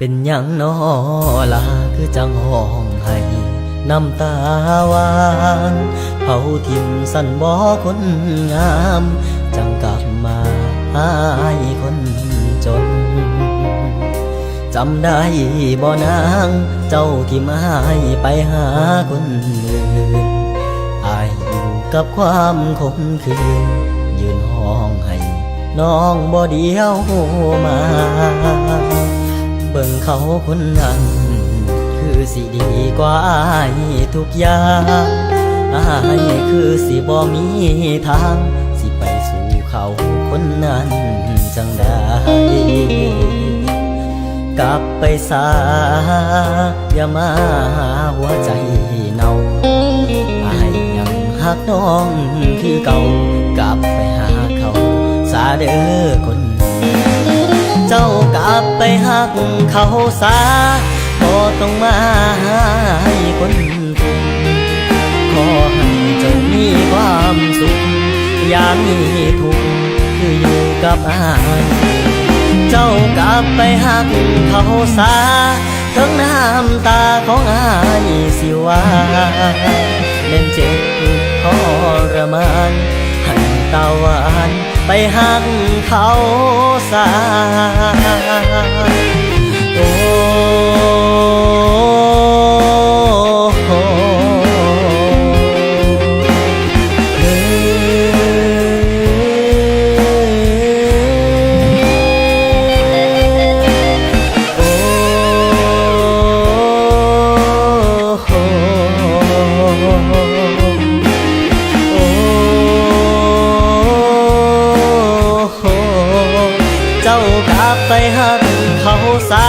เป็นหยังน้อล่ะคือจังห้องให้น้ำตาวานเผาทิ่มสั่นบ่คนงามจังกลับมาหายคนจนจำได้บ่นางเจ้าที่มาให้ไปหาคนอื่นอายอยู่กับความคมคืนยืนห้องให้น้องบ่เดียวมาเบิ่งเขาคนนั้นคือสิดีกว่าอายทุกอย่างอายคือสิบ่มีทางสิไปสู่เขาคนนั้นจังได้กลับไปซาอย่ามาหาหัวใจเนาอายยังหักน้องคือเก่ากลับไปหาเขาซาเด้อคนเจ้ากลับไปหักเขาซาบ่ต้องมาให้คนทุกข์ขอให้เจ้ามีความสุขอย่ามีทุกข์คืออยู่กับอายเจ้ากลับไปหักเขาซาทั้งน้ำตาของอายสิว่าเล่นเจ็บทรมานให้ตาหวานไปหักเขาซาโอ้เจ้ากลับไปหักเขาซา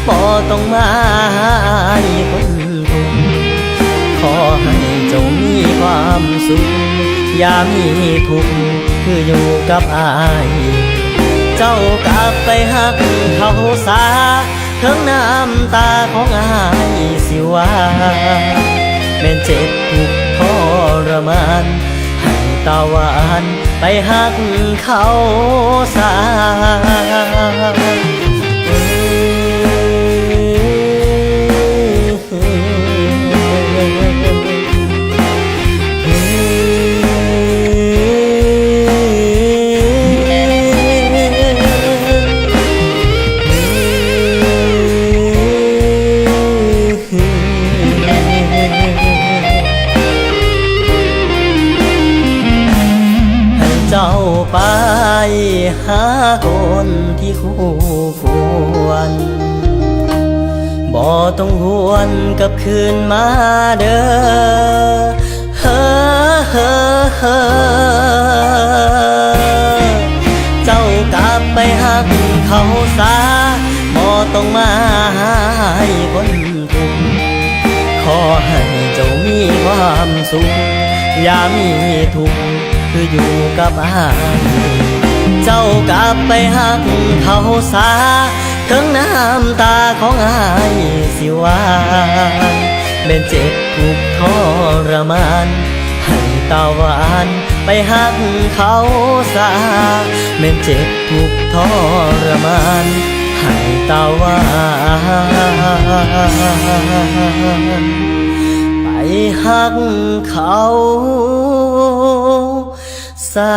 บ่ต้องมาให้คนทุกข์ขอให้เจ้ามีความสุขอย่ามีทุกข์คืออยู่กับอายเจ้ากลับไปหักเขาซาทั้งน้ำตาของอายสิว่าแม่นเจ็บทุกข์ทรมานให้ตาหวานไปหักเขาซาเจ้าไปหาคนที่คู่ควรบ่ต้องหวนกลับคืนมาเด้อเฮ้อเฮ้อเฮ้อเจ้ากลับไปหักเขาซาบ่ต้องมาให้คนทุกข์ขอให้เจ้ามีความสุขอย่ามีทุกข์คืออยู่กับอายเจ้ากลับไปหักเขาซาทั้งน้ำตาของอายสิว่าแม่นเจ็บทุกข์ทรมานให้ตาหวานไปหักเขาซาแม่นเจ็บทุกข์ทรมานให้ตาหวานไปหักเขาซา